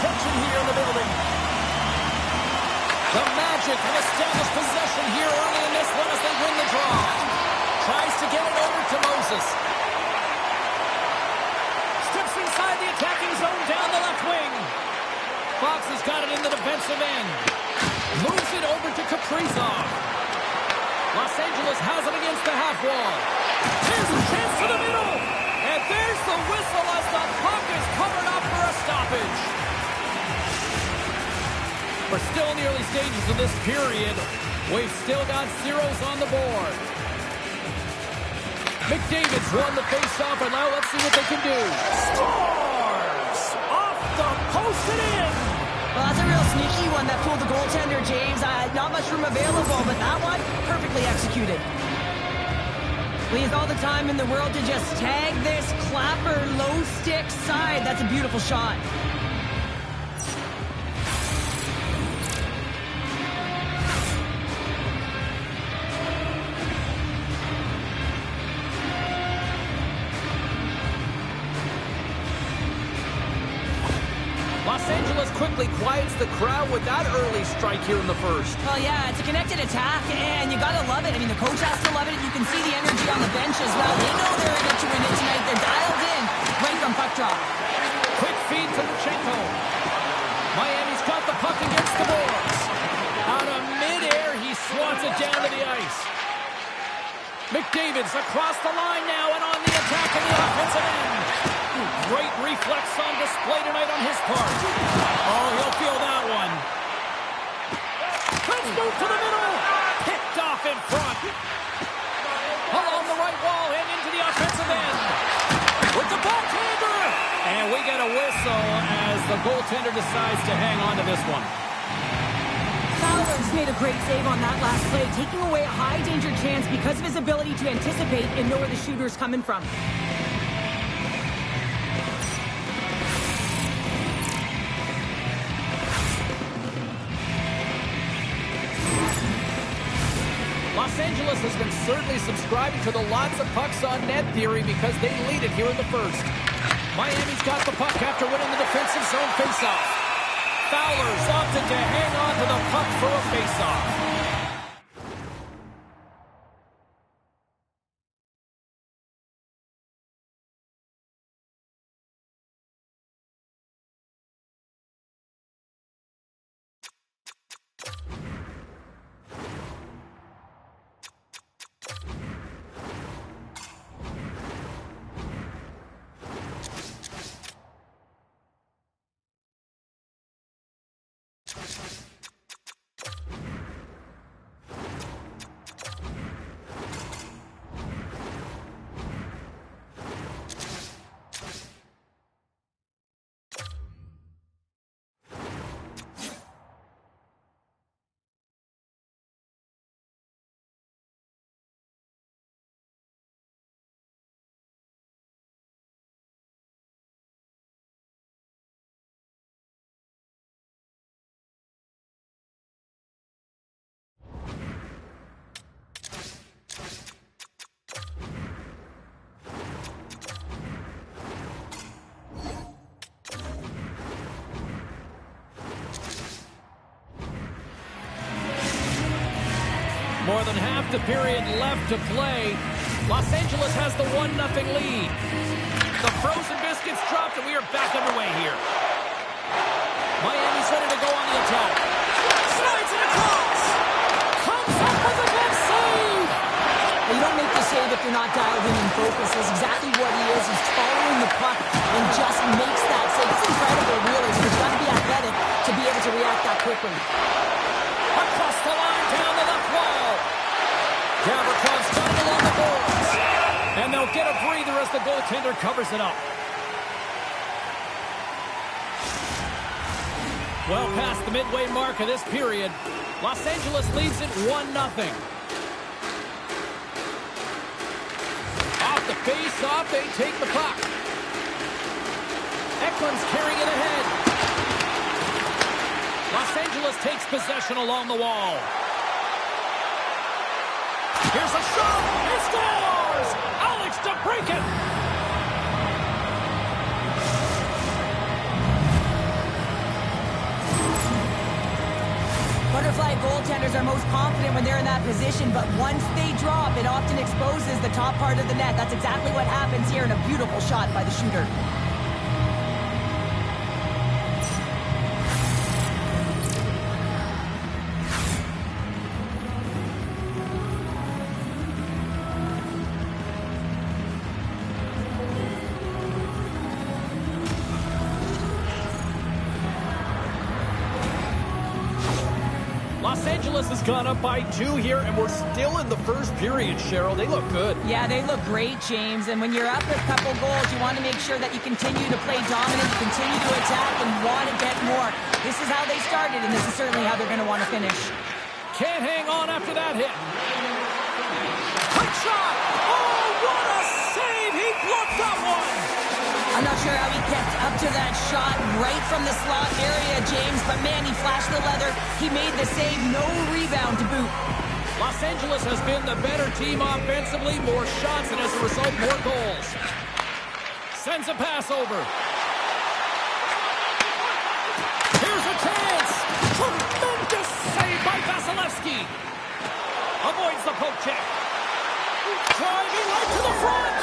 tension here in the building. The Magic will establish possession here early in this one as they win the draw. Tries to get it over to Moses. Steps inside the attacking zone down the left wing. Fox has got it in the defensive end. Moves it over to Kaprizov. Los Angeles has it against the half wall. Here's a chance to the middle. And there's the whistle as the puck is covered up for a stoppage. We're still in the early stages of this period. We've still got zeros on the board. McDavid's won the face-off, and now let's see what they can do. Scores! Off the post and in! Well, that's a real sneaky one that fooled the goaltender, James. Not much room available, but that one, perfectly executed. He has all the time in the world to just tag this Clapper low stick side. That's a beautiful shot. Los Angeles quickly quiets the crowd with that early strike here in the first. Well, yeah, it's a connected attack, and you gotta love it. I mean, the coach has to love it. You can see the energy on the bench as well. They know they're in it to win it tonight. They're dialed in right from puck drop. Quick feed to Luchenko. Miami's got the puck against the boards. Out of midair, he swats it down to the ice. McDavid's across the line now and on the attack in the offensive end. Great reflex on display tonight on his part. Oh, he'll feel that one. Let's move to the middle. Picked off in front. Along the right wall and into the offensive end. With the goaltender. And we get a whistle as the goaltender decides to hang on to this one. Fowler's made a great save on that last play, taking away a high-danger chance because of his ability to anticipate and know where the shooter's coming from. Los Angeles has been certainly subscribing to the lots of pucks on net theory because they lead it here in the first. Miami's got the puck after winning the defensive zone faceoff. Fowler's opted to hang on to the puck for a faceoff. More than half the period left to play. Los Angeles has the 1-0 lead. The frozen biscuits dropped, and we are back underway here. Miami's ready to go on the attack. Slides it across. Comes up with a good save. You don't make the save if you're not dialed in and focused. That's exactly what he is. He's following the puck and just makes that save. It's incredible, really, because you've got to be athletic to be able to react that quickly. Across the line, down the left wall. Gavrikov got it along the boards. And they'll get a breather as the goaltender covers it up. Well past the midway mark of this period, Los Angeles leads it 1-0. Off the face-off, they take the puck. Eklund's carrying it ahead. Los Angeles takes possession along the wall. Here's a shot. He scores! Alex DeBrincat. flag goaltenders are most confident when they're in that position, but once they drop, it often exposes the top part of the net. That's exactly what happens here, and a beautiful shot by the shooter. Los Angeles has gone up by 2 here, and we're still in the first period, Cheryl. They look good. Yeah, they look great, James. And when you're up a couple goals, you want to make sure that you continue to play dominant, you continue to attack, and want to get more. This is how they started, and this is certainly how they're going to want to finish. Can't hang on after that hit. Quick shot! Oh, what a save! He blocked that one! I'm not sure how he kept up to that shot right from the slot area, James, but man, he flashed the leather. He made the save, no rebound to boot. Los Angeles has been the better team offensively, more shots, and as a result, more goals. Sends a pass over. Here's a chance! Tremendous save by Vasilevsky. Avoids the poke check. Driving right to the front.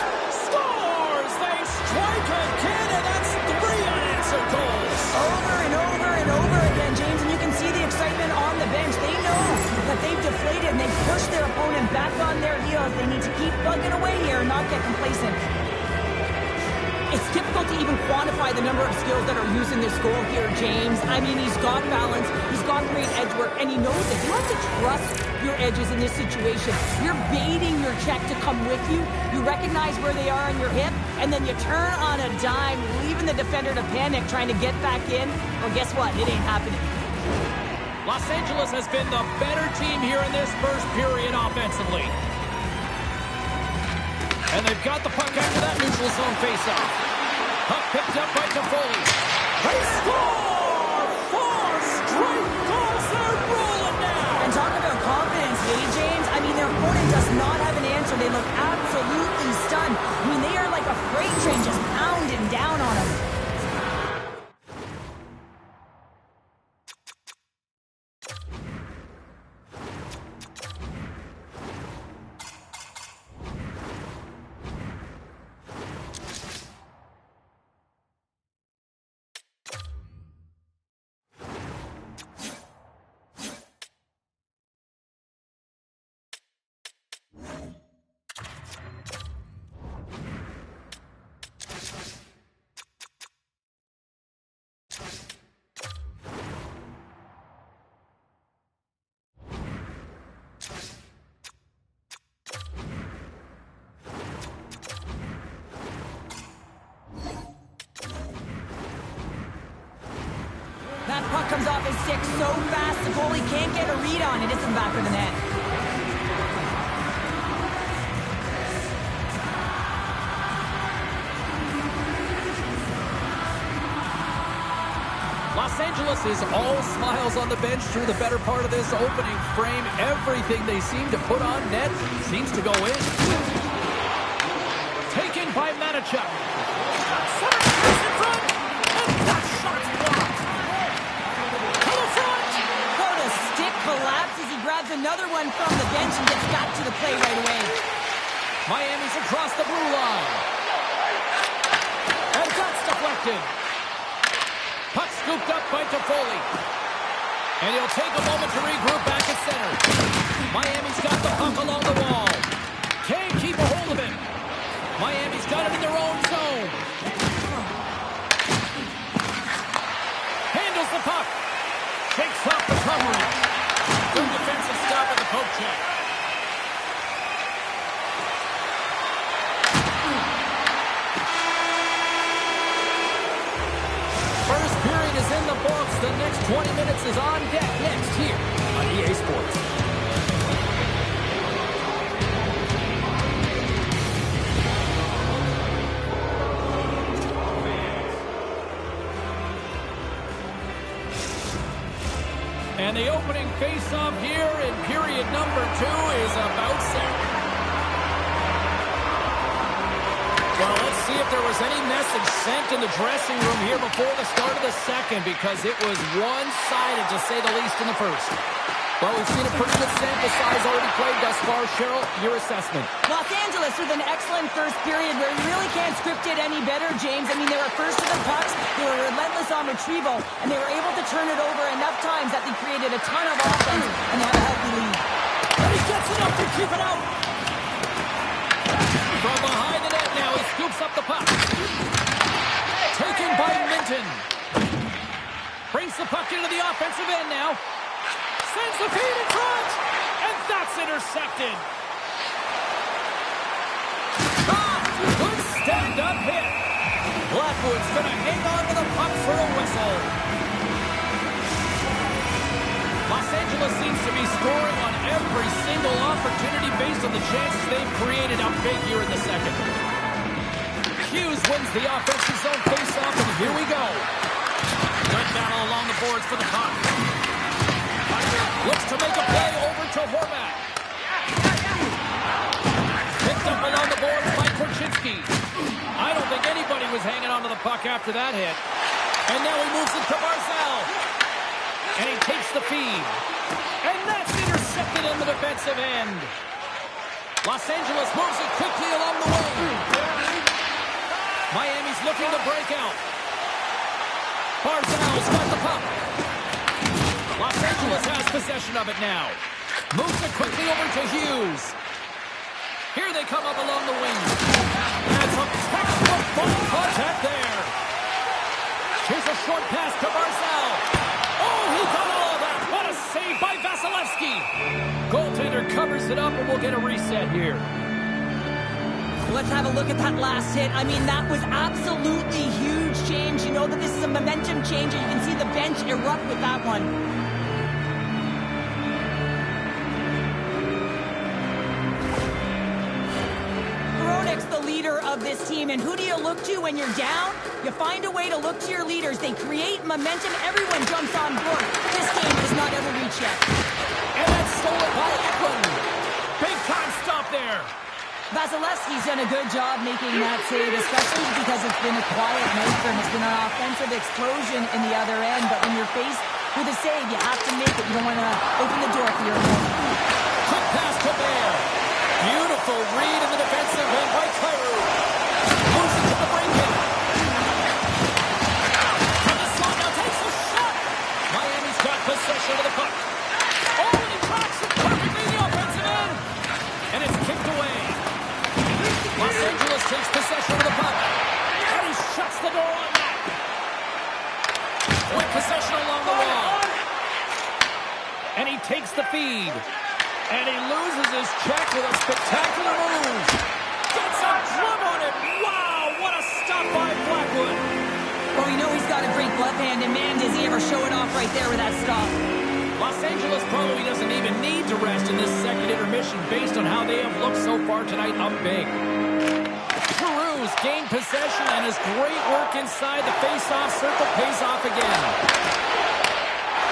Scores! They strike again, and that's 3 unanswered goals. Over and over and over again, James, and you can see the excitement on the bench. They know that they've deflated and they've pushed their opponent back on their heels. They need to keep plugging away here and not get complacent. It's difficult to even quantify the number of skills that are used in this goal here, James. I mean, he's got balance, he's got great edge work, and he knows it. You have to trust your edges in this situation. You're baiting your check to come with you. You recognize where they are on your hip, and then you turn on a dime, leaving the defender to panic, trying to get back in. Well, guess what? It ain't happening. Los Angeles has been the better team here in this first period offensively. And they've got the puck after that neutral zone faceoff. Puck picked up by Toffoli. They score! 4 straight goals. They're rolling now. And talk about confidence, hey, James? I mean, their opponent does not have an answer. They look absolutely stunned. I mean, they are like a freight train just pounding down on them. That puck comes off his stick so fast, the goalie can't get a read on it. It's in the back of the net. Los Angeles is all smiles on the bench through the better part of this opening frame. Everything they seem to put on net seems to go in. Taken by Manichuk. Center pass in front, and that shot's blocked. To the front. Oh, the stick collapses. He grabs another one from the bench and gets back to the play right away. Miami's across the blue line. And that's deflected. Puck scooped up by Toffoli. And he'll take a moment to regroup back at center. Miami's got the puck along the wall. Can't keep a hold of it. Miami's got it in their own zone. Handles the puck. Shakes off the covering. Good defensive stop with the poke check. First period is in the books. The next 20 minutes is on deck next here on EA Sports. And the opening face-off here in period number 2 is about set. Well, let's see if there was any message sent in the dressing room here before the start of the second, because it was one-sided, to say the least, in the first. Well, we've seen a pretty good sample size already played thus far. Cheryl, your assessment. Los Angeles with an excellent first period where you really can't script it any better, James. I mean, they were first to the pucks, they were relentless on retrieval, and they were able to turn it over enough times that they created a ton of offense and they have a healthy lead. And he gets enough to keep it out. From behind the net now, he scoops up the puck. Taken by Minton. Brings the puck into the offensive end now. Sends the feed in front, and that's intercepted. Good stand-up hit. Blackwood's going to hang on to the puck for a whistle. Los Angeles seems to be scoring on every single opportunity based on the chances they've created up big here in the second. Hughes wins the offensive zone faceoff, and here we go. Good battle along the boards for the puck. Looks to make a play over to Horvat. Picked up along the boards by Korchinski. I don't think anybody was hanging on to the puck after that hit. And now he moves it to Barzal. And he takes the feed. And that's intercepted in the defensive end. Los Angeles moves it quickly along the wing. Miami's looking to break out. Barzal's got the puck. Los Angeles has possession of it now. Moves it quickly over to Hughes. Here they come up along the wing. That's a textbook ball contact there. Here's a short pass to Barzal. Oh, he got all of that. What a save by Vasilevsky. Goaltender covers it up, and we'll get a reset here. Let's have a look at that last hit. I mean, that was absolutely huge, James. You know that this is a momentum changer. You can see the bench erupt with that one. Hronek's the leader of this team, and who do you look to when you're down? You find a way to look to your leaders. They create momentum. Everyone jumps on board. This game is not ever reached yet. And that's stolen by Eklund. Big time stop there. Vasilevsky's done a good job making that save, especially because it's been a quiet night for him. It's been an offensive explosion in the other end, but when you're faced with a save, you have to make it. You don't want to open the door for your opponent. Quick pass to Bear. Beautiful read in the defensive end by Kyrou. Moves it to the break-in. From the slot now takes a shot. Miami's got possession of the puck. Oh, and he tracks it perfectly in the offensive end. And it's kicked away. Los Angeles takes possession of the puck. And he shuts the door on that. With possession along the wall. And he takes the feed. And he loses his check with a spectacular move. Gets a glove on it. Wow, what a stop by Blackwood. Well, we know he's got a great glove hand, and man, does he ever show it off right there with that stop. Los Angeles probably doesn't even need to rest in this second intermission based on how they have looked so far tonight up big. Cruz gained possession, and his great work inside the face-off circle pays off again.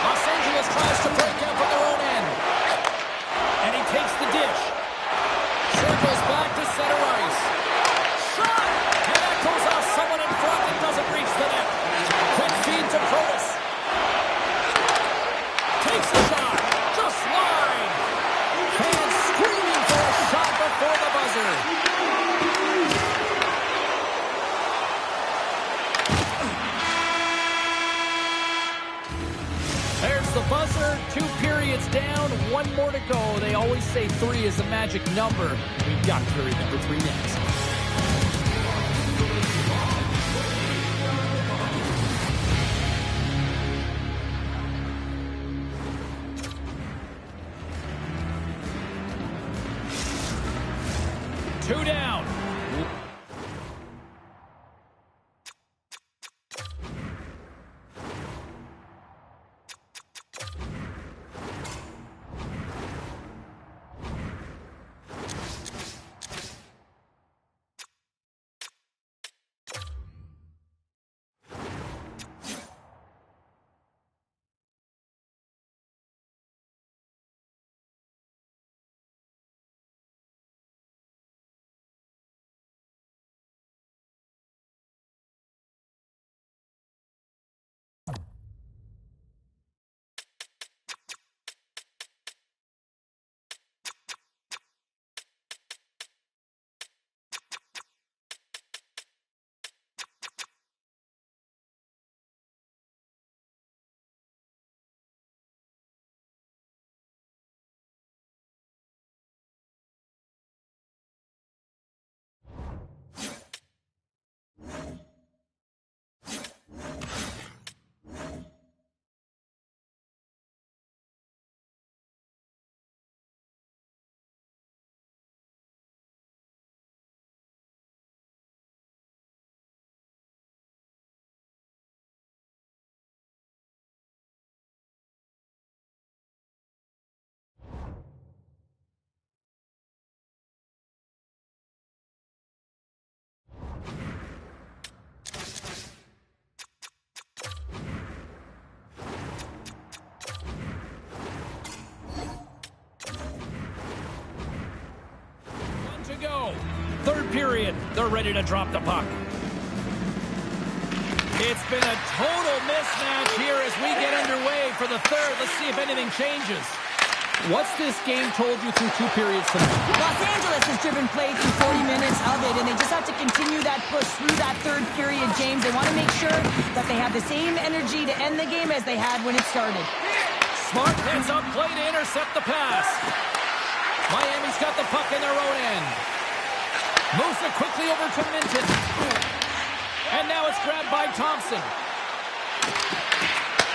Los Angeles tries to break out from their own end. And he takes the dish. Circles back to center ice. Shot! And that goes off someone in front that doesn't reach the net. Quick feed to Protas. Takes a shot. Just wide. Fans screaming for a shot before the buzzer. There's the buzzer. 2 periods down. 1 more to go. They always say 3 is a magic number. We've got period number 3 next. Two down. third period. They're ready to drop the puck. It's been a total mismatch here as we get underway for the third. Let's see if anything changes. What's this game told you through 2 periods tonight? Los Angeles has driven play through 40 minutes of it, and they just have to continue that push through that third period, James. They want to make sure that they have the same energy to end the game as they had when it started. Smart heads up play to intercept the pass. Miami's got the puck in their own end. Moves it quickly over to Minton. And now it's grabbed by Thompson.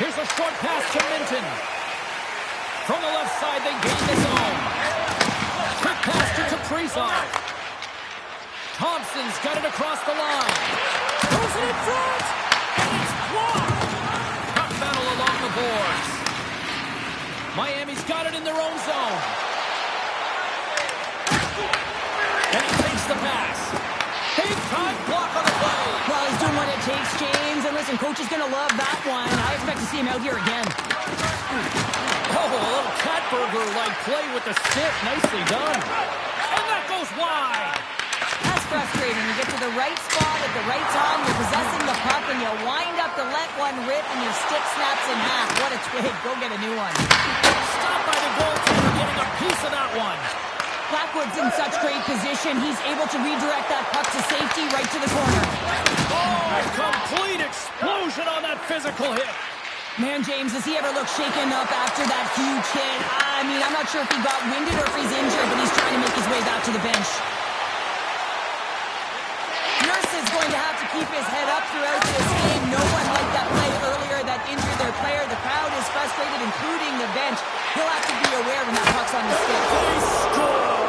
Here's a short pass to Minton. From the left side, they gain the zone. Quick pass to Kaprizov. Thompson's got it across the line. Throws it in front. And it's blocked. Puck battle along the boards. Miami's got it in their own zone. And he takes the pass. Big time block on the play. Well, he's doing what it takes, James. And listen, coach is going to love that one. I expect to see him out here again. Oh, a little Katberger-like play with the stick. Nicely done. And that goes wide. That's frustrating. You get to the right spot at the right time, you're possessing the puck, and you wind up to let one rip, and your stick snaps in half. What a twig. Go get a new one. Stopped by the goaltender, getting a piece of that one. Blackwood's in such great position. He's able to redirect that puck to safety right to the corner. Oh, complete explosion on that physical hit. Man, James, does he ever look shaken up after that huge hit? I mean, I'm not sure if he got winded or if he's injured, but he's trying to make his way back to the bench. Nurse is going to have to keep his head up throughout this game. No one liked that play earlier that injured their player. The crowd is frustrated, including the bench. He'll have to be aware when that puck's on the stick. They score!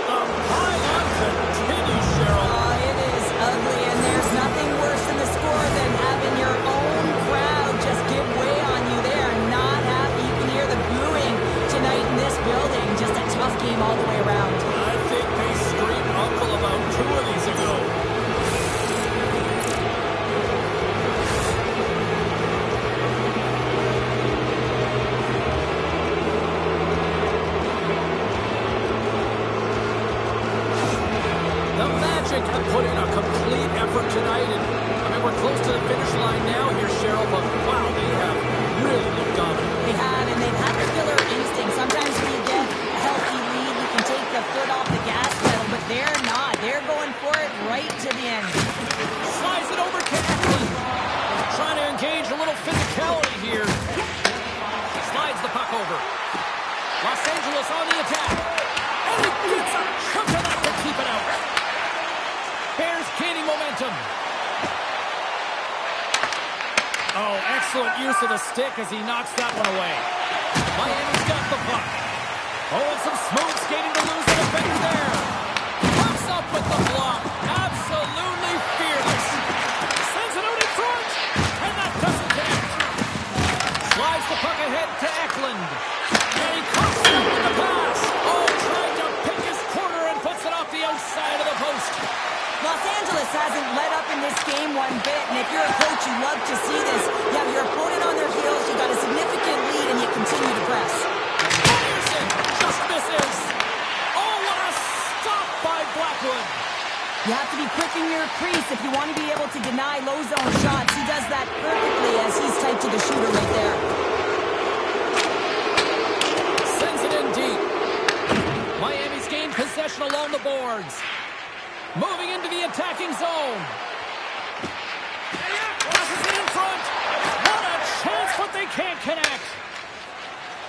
The pylon continues, Cheryl. Oh, it is ugly, and there's nothing worse in the score than having your own crowd just give way on you. They are not happy. You can hear the booing tonight in this building. Just a tough game all the way around. I think they screamed uncle about 2 of these ago. The Magic have put in a complete effort tonight, and I mean, we're close to the finish line now here, Cheryl, but wow, they have really looked dominant. They have, and they've had the killer instinct. Sometimes when you get a healthy lead, you can take the foot off the gas pedal, but they're not. They're going for it right to the end. Slides it over to Eklund. Trying to engage a little physicality here. Slides the puck over. Los Angeles on the attack. And he gets a chunk of that to keep it out. Bears gaining momentum. Oh, excellent use of the stick as he knocks that one away. Miami's got the puck. Oh, and some smooth skating to lose the defender there. Pops up with the block. Absolutely fearless. Sends it out in front. And that doesn't connect. Slides the puck ahead to Eklund. And he comes up with the pass. Oh, trying to pick his corner and puts it off the outside of the post. Los Angeles hasn't let up in this game one bit, and if you're a coach, you love to see this. You have your opponent on their heels, you got a significant lead, and you continue to press. Anderson just misses. Oh, what a stop by Blackwood. You have to be quick in your crease if you want to be able to deny low zone shots. He does that perfectly as he's tight to the shooter right there. Sends it in deep. Miami's gained possession along the boards. Moving into the attacking zone. Crosses it in front. What a chance, but they can't connect.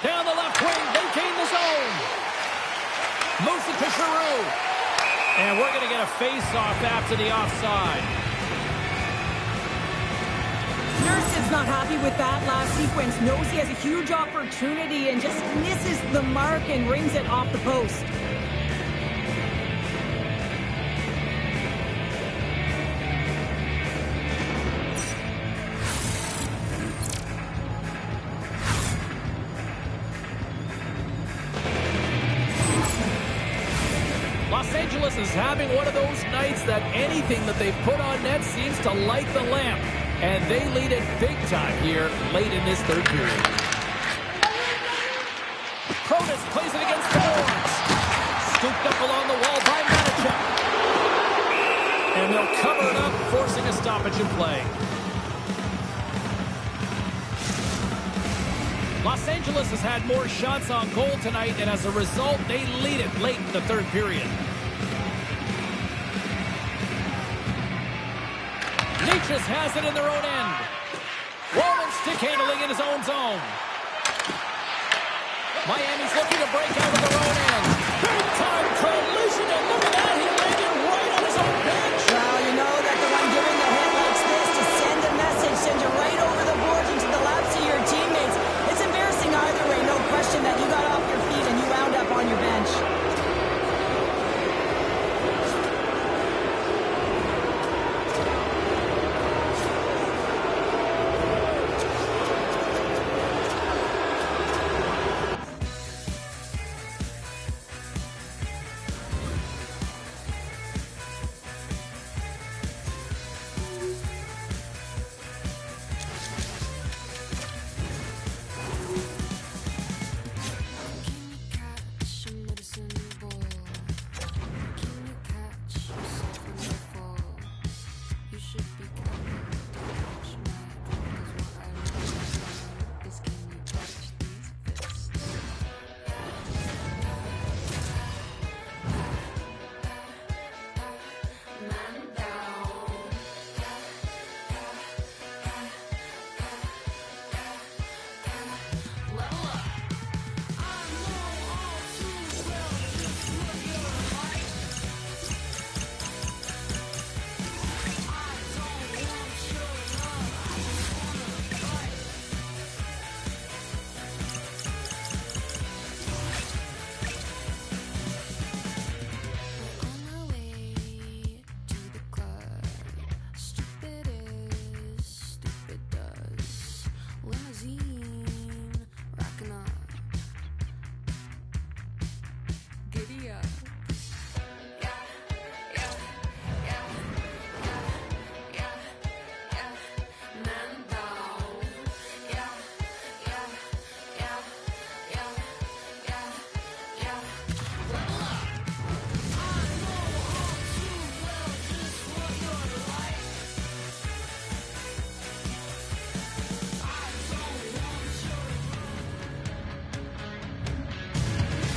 Down the left wing, they gain the zone. Moves it to Giroux. And we're going to get a face-off after the offside. Nurse is not happy with that last sequence. Knows he has a huge opportunity and just misses the mark and rings it off the post. Los Angeles is having one of those nights that anything that they put on net seems to light the lamp. And they lead it big time here late in this third period. Protas plays it against the boards. Scooped up along the wall by Manichek. stoppage in play. Los Angeles has had more shots on goal tonight, and as a result, they lead it late in the third period. Leachus has it in their own end. Roman stick handling in his own zone. Miami's looking to break out of their own end. Big time collision, and look at that, he landed right on his own bench. Well, you know that the one giving the hit likes this to send a message, send you right over the boards into the laps of your teammates. It's embarrassing either way, no question that you got off your feet and you wound up on your bench.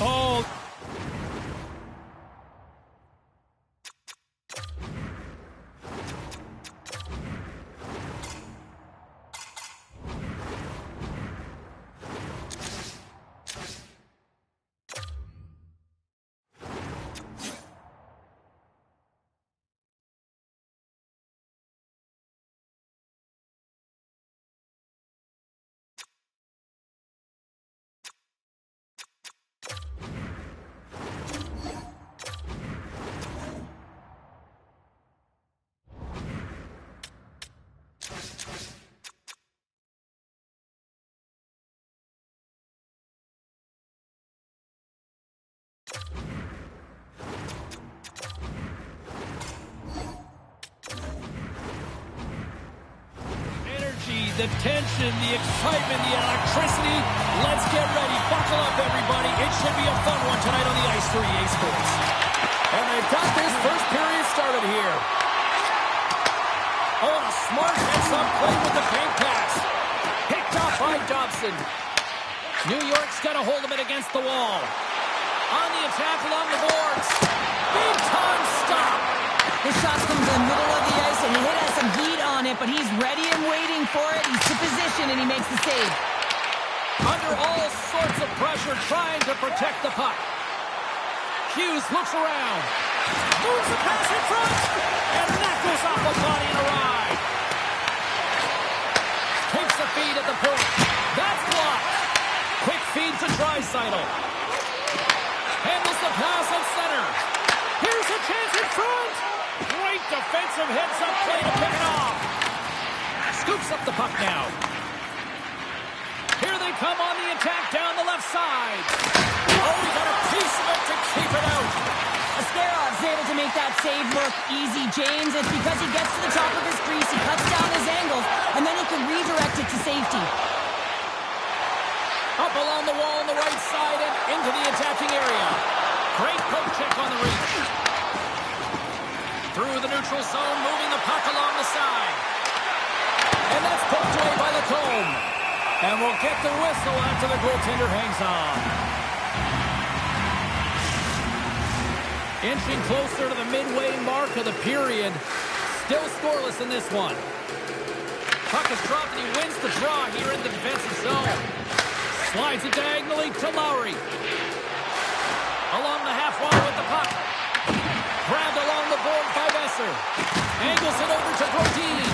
Oh. The tension, the excitement, the electricity. Let's get ready. Buckle up, everybody. It should be a fun one tonight on the Ice for EA Sports. And they've got this first period started here. Oh, and a smart heads-up play with the paint pass. Picked up by Dobson. New York's got to hold him against the wall. On the attack along the boards. Big time stop. This shot comes in the middle of the ice, and the hit has some heat on it, but he's ready and waiting for it. He's to position, and he makes the save. Under all sorts of pressure, trying to protect the puck. Hughes looks around. Moves the pass in front, and that goes off the body in a ride. Takes the feed at the point. That's blocked. Quick feed to Draisaitl. Handles the pass at center. Here's a chance in front. Great defensive heads-up play to pick it off. Scoops up the puck now. Here they come on the attack down the left side. Oh, he got a piece of it to keep it out. Ascarov's able to make that save look easy, James. It's because he gets to the top of his crease, he cuts down his angles, and then he can redirect it to safety. Up along the wall on the right side and into the attacking area. Great poke check on the reach. Through the the neutral zone, moving the puck along the side. And that's poked away by Lacombe. And we'll get the whistle after the goaltender hangs on. Inching closer to the midway mark of the period. Still scoreless in this one. Puck is dropped and he wins the draw here in the defensive zone. Slides it diagonally to Lowry. Along the half wall with the puck. Grabbed along the board by Besser. Angles it over to Brodin.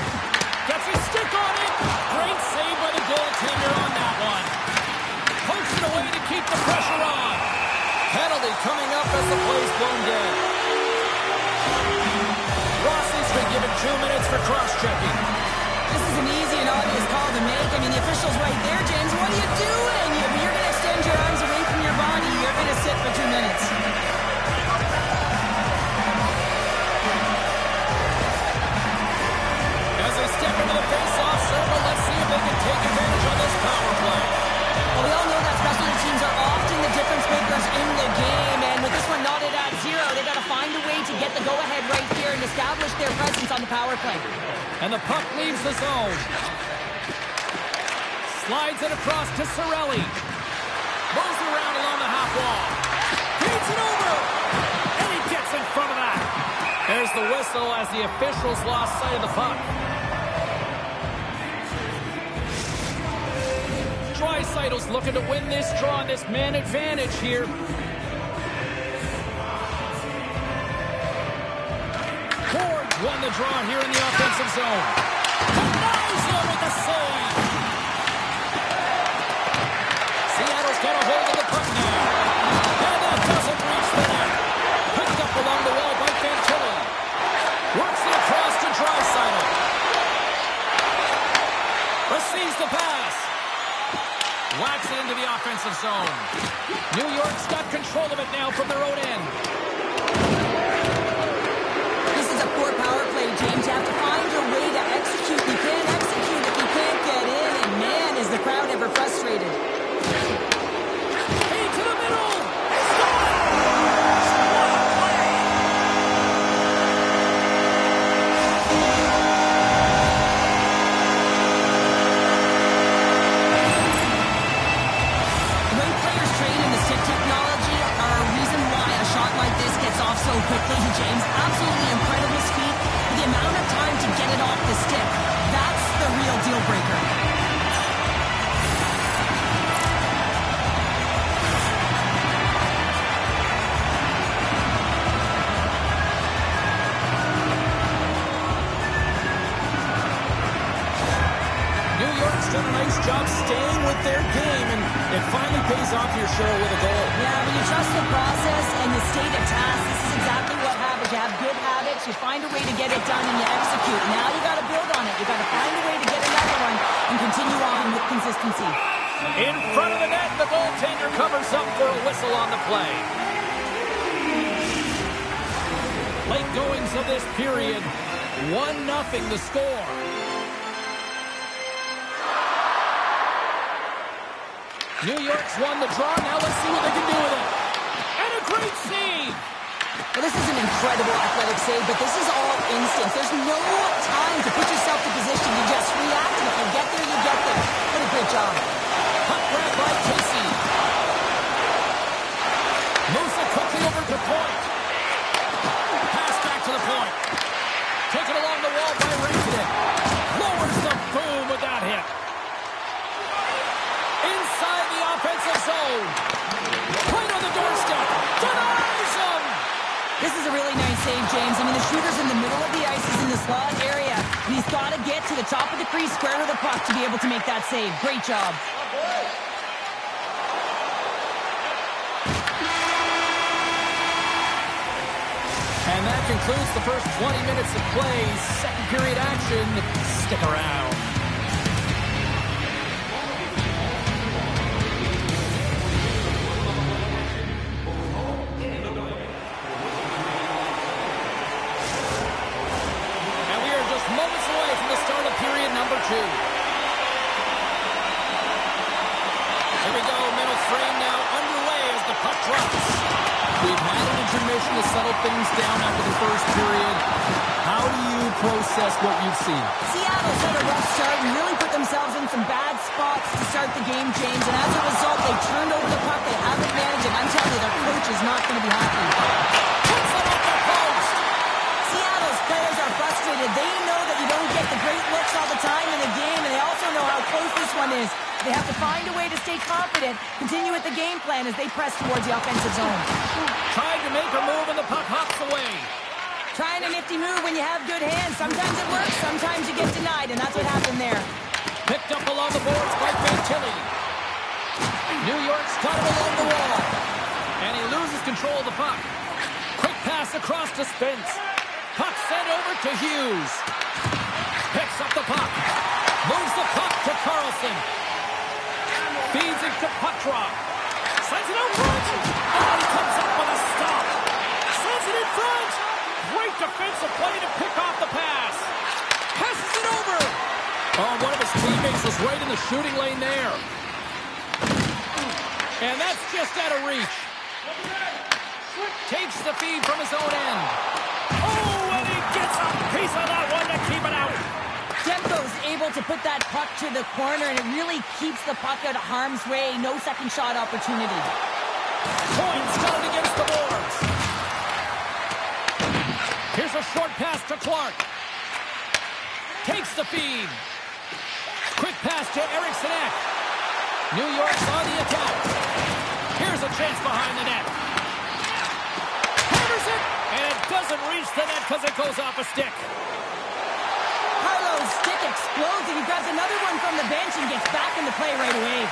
Gets his stick on it. Great save by the goaltender on that one. Pokes it away to keep the pressure on. Penalty coming up as the play's blown dead. Rossi's been given 2 minutes for cross-checking. This is an easy and obvious call to make. I mean, the official's right there, James. What are you doing? You're going to extend your arms away from your body. You're going to sit for 2 minutes. As they step into the face-off circle, let's see if they can take advantage on this power play. Well, we all know that special teams are often the difference makers in the game, and with this one knotted at 0, they got to find a way to get the go-ahead right here and establish their presence on the power play. And the puck leaves the zone. Slides it across to Cirelli. Moves around along the half wall. Feeds it over. And he gets in front of that. There's the whistle as the officials lost sight of the puck. Draisaitl's looking to win this draw on this man advantage here. Ford won the draw here in the offensive zone. Canazo with the save. Seattle's got a hold of the puck now. And that doesn't reach the net. Picked up along the wall by Fantilli. Works it across to Draisaitl. Receives the pass. Whacks it into the offensive zone. New York's got control of it now from their own end. This is a poor power play, James. You have to find your way to execute. You can't execute if you can't get in. And man, is the crowd ever frustrated. Feed to the middle. It's gone. The way players train in the stick technology are a reason why a shot like this gets off so quickly, James. Absolutely incredible speed. The amount of time to get it off the stick, that's the real deal breaker. New York's done a nice job staying with their game, and it finally pays off here, Cheryl, with a goal. Yeah, when you trust the process and you stay to task, this is exactly what happens. You have good habits, you find a way to get it done, and you execute. Now you got to build on it. You got to find a way to get another one and continue on with consistency. In front of the net, the goaltender covers up for a whistle on the play. Late goings of this period, 1-0 the score. New York's won the draw. Now let's see what they can do with it. And a great save. Well, this is an incredible athletic save, but this is all instinct. There's no time to put yourself in position. You just react, and if you get there, you get there. What a great job. Puck grab by Casey. Moves it quickly over to point. Pass back to the point. Taken along the wall by Rankin. Lowers the boom with that hit. Inside the offensive zone. Right on the doorstep. Denies him. This is a really nice save, James. I mean, the shooter's in the middle of the ice. He's in the slot area. And he's got to get to the top of the crease, square to the puck to be able to make that save. Great job. And that concludes the first 20 minutes of play. Second period action. Stick around. Moments away from the start of period number 2. Here we go, middle frame now underway as the puck drops. We've had an intermission to settle things down after the first period. do you process what you've seen? Seattle's had a rough start and really put themselves in some bad spots to start the game, James. And as a result, they turned over the puck. They haven't managed it. I'm telling you, their coach is not going to be happy. Puts it off the post. Seattle's players are frustrated. They know that you don't get the great looks all the time in the game, and they also know how close this one is. They have to find a way to stay confident, continue with the game plan as they press towards the offensive zone. Tried to make a move, and the puck hops away. Trying a nifty move when you have good hands. Sometimes it works, sometimes you get denied, and that's what happened there. Picked up along the boards by Fantilli. New York's got it along the wall. And he loses control of the puck. Quick pass across to Spence. Puck sent over to Hughes. Picks up the puck. Moves the puck to Carlson. Feeds it to Putrock. Sends it out front. Oh, he comes up with a stop. Sends it in front. Great defensive play to pick off the pass. Passes it over. Oh, one of his teammates was right in the shooting lane there. And that's just out of reach. Takes the feed from his own end. Oh, and he gets a piece of that one to keep it out. Demko's able to put that puck to the corner, and it really keeps the puck out of harm's way. No second shot opportunity. Points got it against the boards. Here's a short pass to Clark. Takes the feed. Quick pass to Eriksson Ek. New York's on the attack. Here's a chance behind the net. Hammers it, and it doesn't reach the net because it goes off a stick. Carlo's stick explodes, and he grabs another one from the bench and gets back in the play right away.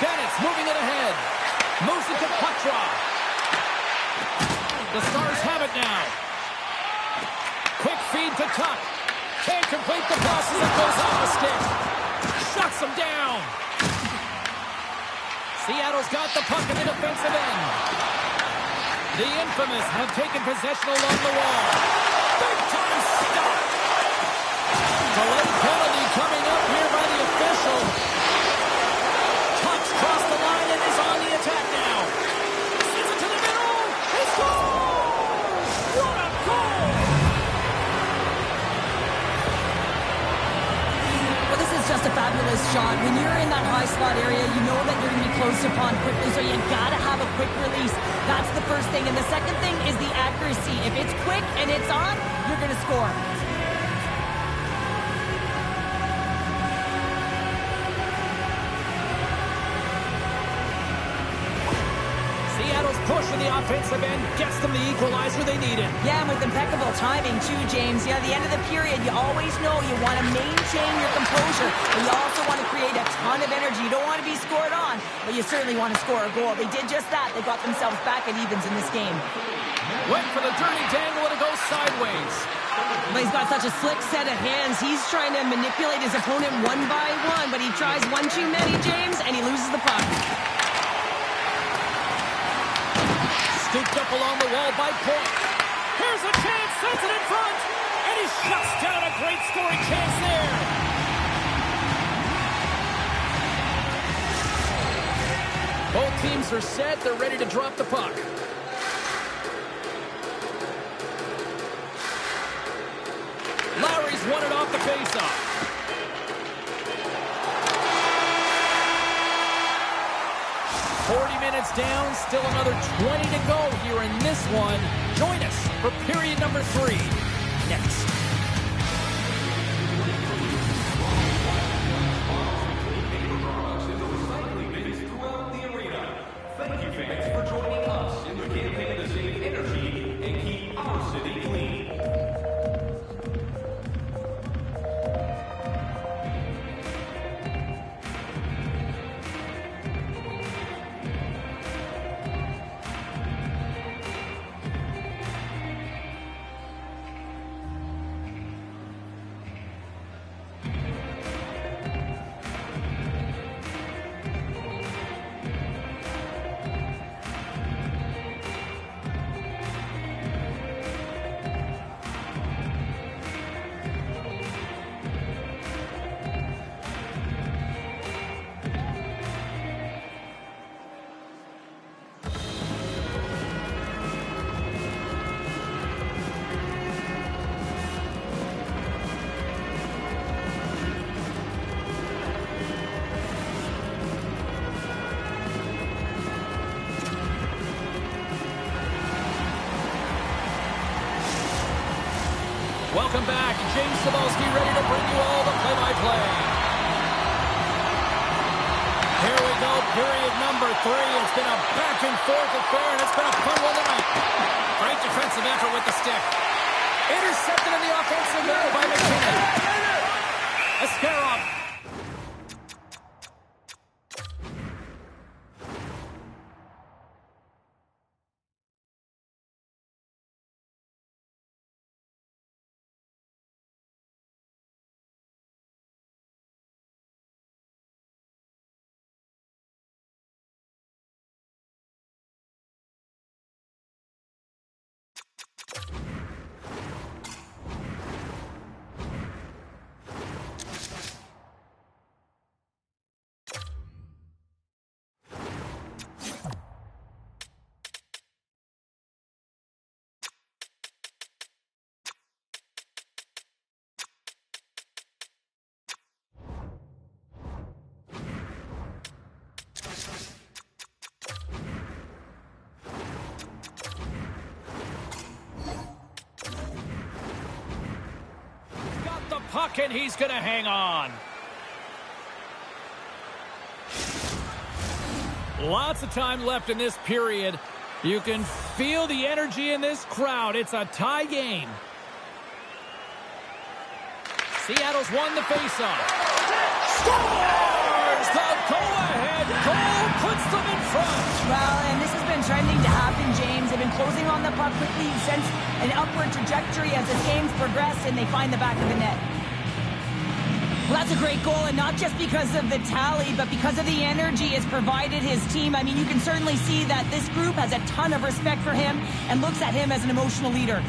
Bennett's moving it ahead. Moves it to Putrock. The Stars have it now. Quick feed to Tuck. Can't complete the pass as it goes off a stick. Shuts him down. Seattle's got the puck in the defensive end. The infamous have taken possession along the wall. Big time stop. Delayed penalty coming up here by the official. Tuck's crossed the line and is on the attack now. Sends it to the middle. He scores! What a goal! Well, this is just a fabulous shot. When you're in that high slot area, you know that you're going to be close upon quickly, so you got to have a quick release. That's the first thing. And the second thing is the accuracy. If it's quick and it's on, you're going to score. Seattle's push in the offensive end gets them the equalizer they needed. Yeah, and with impeccable timing too, James. Yeah, at the end of the period, you always know you want to maintain your composure, but you also want to create a ton of energy. You don't want to be scored on, but you certainly want to score a goal. They did just that. They got themselves back at evens in this game. Went for the dirty dangle and it goes sideways. But he's got such a slick set of hands. He's trying to manipulate his opponent one by one, but he tries one too many, James, and he loses the puck. Scooped up along the wall by Point. Here's a chance, sends it in front, and he shuts down a great scoring chance there. Both teams are set, they're ready to drop the puck. Lowry's won it off the faceoff. Minutes down, still another 20 to go here in this one. Join us for period number 3 next. Thank you, fans, for joining us in the campaign to save energy and keep our city clean. welcome back. James Cybulski ready to bring you all the play-by-play. Here we go, period number 3. It's been a back-and-forth affair, and it's been a fun one tonight. Great defensive effort with the stick. Intercepted in the offensive middle by McKinnon. Askarov. Puck, and he's going to hang on. Lots of time left in this period. You can feel the energy in this crowd. It's a tie game. Seattle's won the faceoff. Scores! The go-ahead goal puts them in front. Well, and this has been trending to happen, James. They've been closing on the puck quickly since an upward trajectory as this game's progressed, and they find the back of the net. Well, that's a great goal, and not just because of the tally, but because of the energy it's provided his team. I mean, you can certainly see that this group has a ton of respect for him and looks at him as an emotional leader.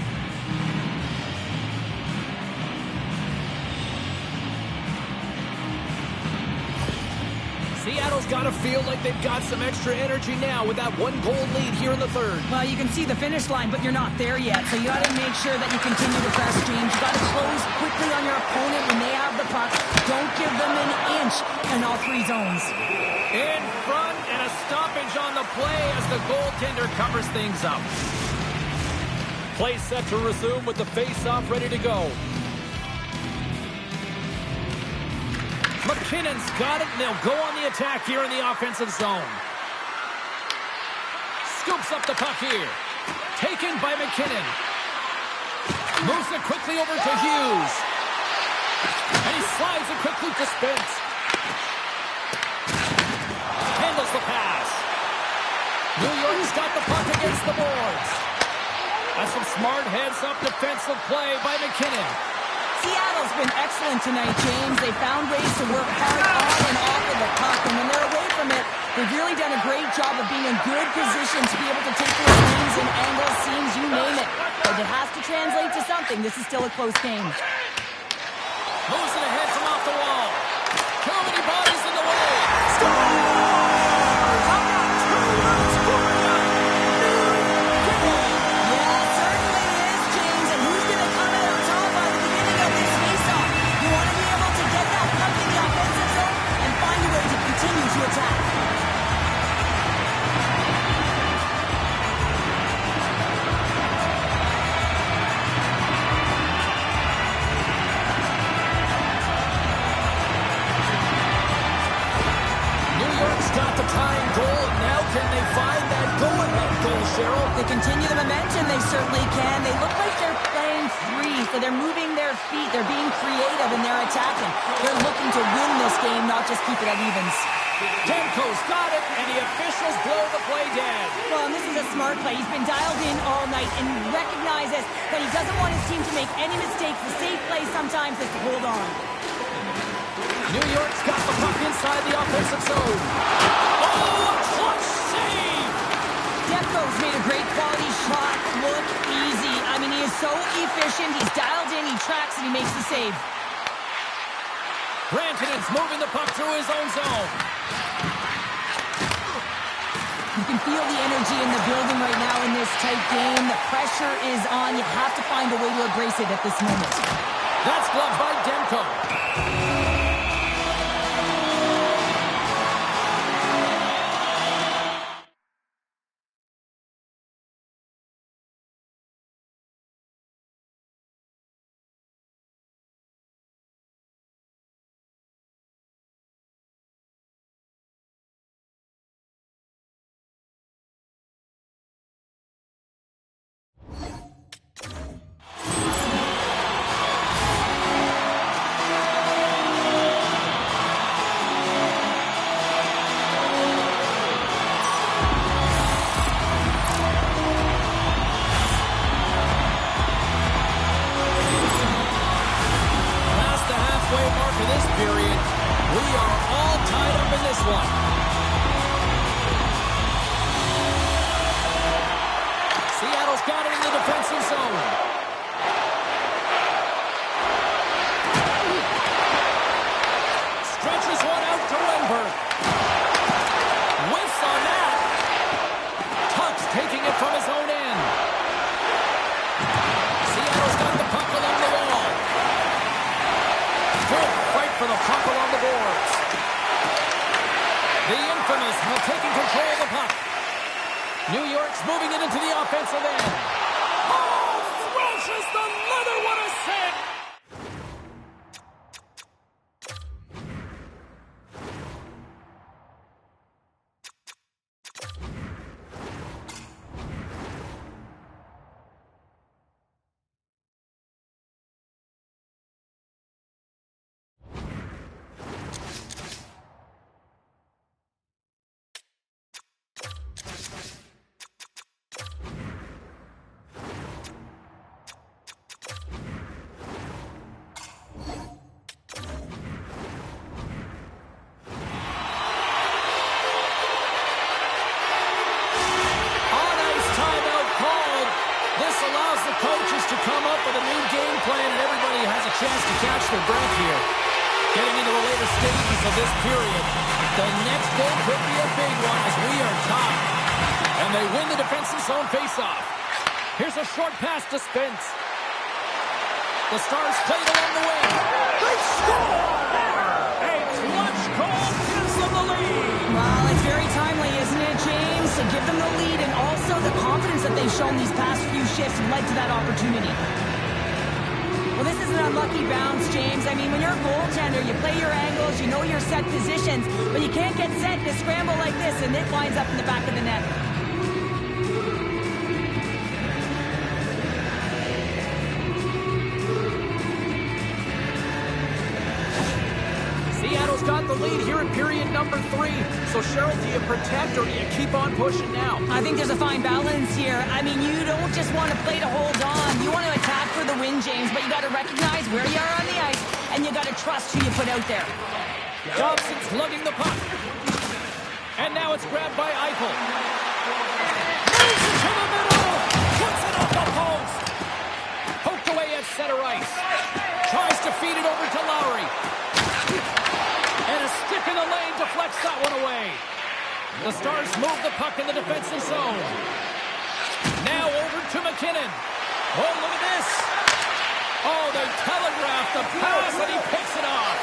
Seattle's got to feel like they've got some extra energy now with that 1-goal lead here in the third. Well, you can see the finish line, but you're not there yet. So you got to make sure that you continue to press, James. You got to close quickly on your opponent when they have the puck. Don't give them an inch in all 3 zones. In front, and a stoppage on the play as the goaltender covers things up. Play set to resume with the face-off ready to go. McKinnon's got it, and they'll go on the attack here in the offensive zone. Scoops up the puck here. Taken by McKinnon. Moves it quickly over to Hughes. And he slides it quickly to Spence. Handles the pass. New York's got the puck against the boards. That's some smart heads-up defensive play by McKinnon. Seattle's been excellent tonight, James. They found ways to work hard on and off of the puck, and when they're away from it, they've really done a great job of being in good position to be able to take those swings and angles, seams, you name it. But it has to translate to something. This is still a close game. Moves it ahead from off the wall. Too many bodies in the way. Scores! To attack. New York's got the tying goal. Now can they find that go-ahead goal, Cheryl? They continue the momentum. They certainly can. They look like they're playing free, so they're moving their feet. They're being creative, and they're attacking. They're looking to win this game, not just keep it at evens. Demko's got it, and the officials blow the play dead. Well, and this is a smart play. He's been dialed in all night and recognizes that he doesn't want his team to make any mistakes. The safe play sometimes is to hold on. New York's got the puck inside the offensive zone. Oh, a clutch save! Demko's made a great quality shot look easy. I mean, he is so efficient. He's dialed in, he tracks, and he makes the save. Rantanen's moving the puck through his own zone. You can feel the energy in the building right now in this tight game. The pressure is on. You have to find a way to embrace it at this moment. That's gloved by Demko. infamous while taking control of the puck. New York's moving it into the offensive end. Oh, thrashes the leather. What a save! Chance to catch their breath here. Getting into the later stages of this period. The next goal could be a big one as we are tied. And they win the defensive zone faceoff. Here's a short pass to Spence. The Stars played along the wing. They score! A clutch goal gives them the lead. Well, it's very timely, isn't it, James? To give them the lead and also the confidence that they've shown these past few shifts led to that opportunity. Well, this is an unlucky bounce, James. I mean, when you're a goaltender, you play your angles, you know your set positions, but you can't get set in a scramble like this, and it winds up in the back of the net. Seattle's got the lead here in period number 3. So, Cheryl, do you protect or do you keep on pushing now? I think there's a fine balance here. I mean, you don't just want to play to hold on. You want to attack for the win, James, but you got to recognize where you are on the ice, and you got to trust who you put out there. Dobson's lugging the puck. And now it's grabbed by Eichel. Moves it to the middle. Puts it off the post. Poked away at center ice. Tries to feed it over to Lowry. And a stick in the lane deflects that one away. The Stars move the puck in the defensive zone. Now over to McKinnon. Oh, look at this. Oh, they telegraphed the pass, and he picks it off.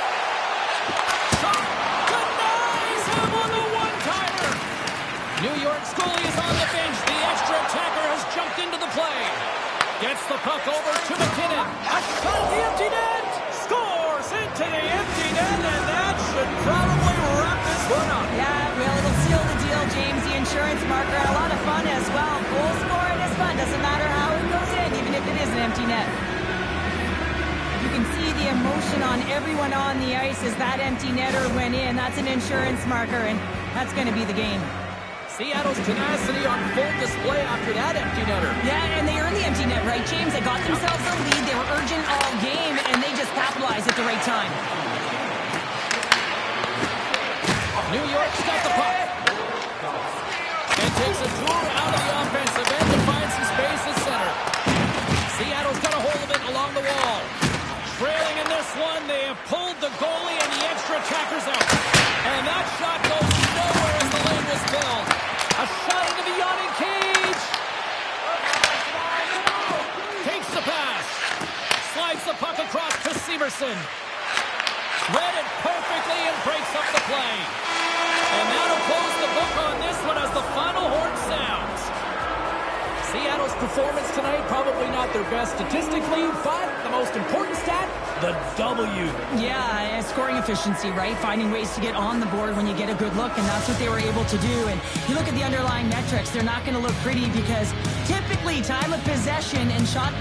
Shot denies him on the one-timer. New York's goalie is on the bench. The extra attacker has jumped into the play. Gets the puck over to McKinnon. A shot at the empty net. Scores into the empty net, and that should probably wrap this one up. Yeah, well, it'll seal the deal, James. The insurance marker, and a lot of fun as well. Goal scoring is fun. Doesn't matter how it goes in, even if it is an empty net. You can see the emotion on everyone on the ice as that empty netter went in. That's an insurance marker, and that's going to be the game. Seattle's tenacity on full display after that empty netter. Yeah, and they earned the empty net, right, James? They got themselves a lead. They were urgent all game, and they just capitalized at the right time. New York's got the puck. And takes a tour out of the offensive end to find some space at center. Seattle's got a hold of it along the wall. Trailing in this one, they have pulled the goalie and the extra attackers out. And that shot goes nowhere as the lane was filled. A shot into the yawning cage. Takes the pass. Slides the puck across to Severson. Read it perfectly and breaks up the play. And that'll close the book on this one as the final horn sounds. Seattle's performance tonight, probably not their best statistically, but the most important stat, the W. Yeah, scoring efficiency, right? Finding ways to get on the board when you get a good look, and that's what they were able to do. And you look at the underlying metrics, they're not going to look pretty because typically time of possession and shot...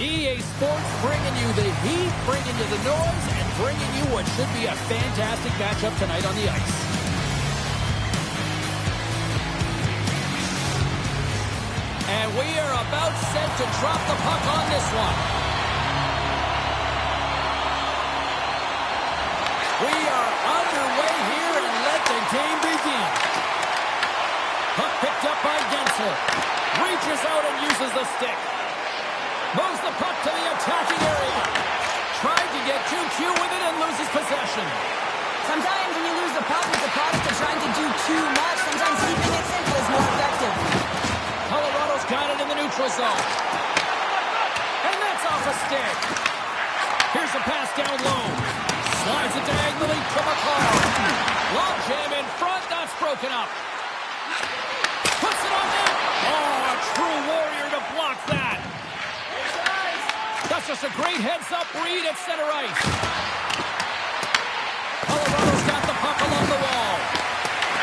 EA Sports bringing you the heat, bringing you the noise, and bringing you what should be a fantastic matchup tonight on the ice. And we are about set to drop the puck on this one. We are underway here, and let the game begin. Puck picked up by Gensel. Reaches out and uses the stick. Moves the puck to the attacking area. Tried to get too cute with it and loses possession. Sometimes when you lose the puck, it's a product of trying to do too much. Sometimes keeping it simple is more effective. Colorado's got it in the neutral zone. And that's off a stick. Here's a pass down low. Slides it diagonally to McCall. Long jam in front. That's broken up. Puts it on net. Oh, a true warrior to block that. That's just a great heads-up read at center ice. Colorado's got the puck along the wall.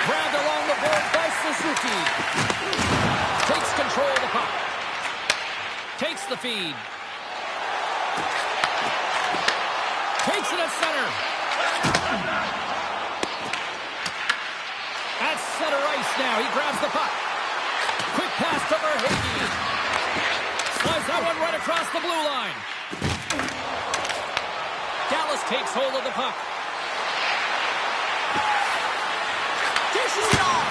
Grabbed along the board by Suzuki. Takes control of the puck. Takes the feed. Takes it at center. At center ice now. He grabs the puck. Quick pass to Verhaeghe. Slides that one right across the blue line. Dallas takes hold of the puck. Dishes it off.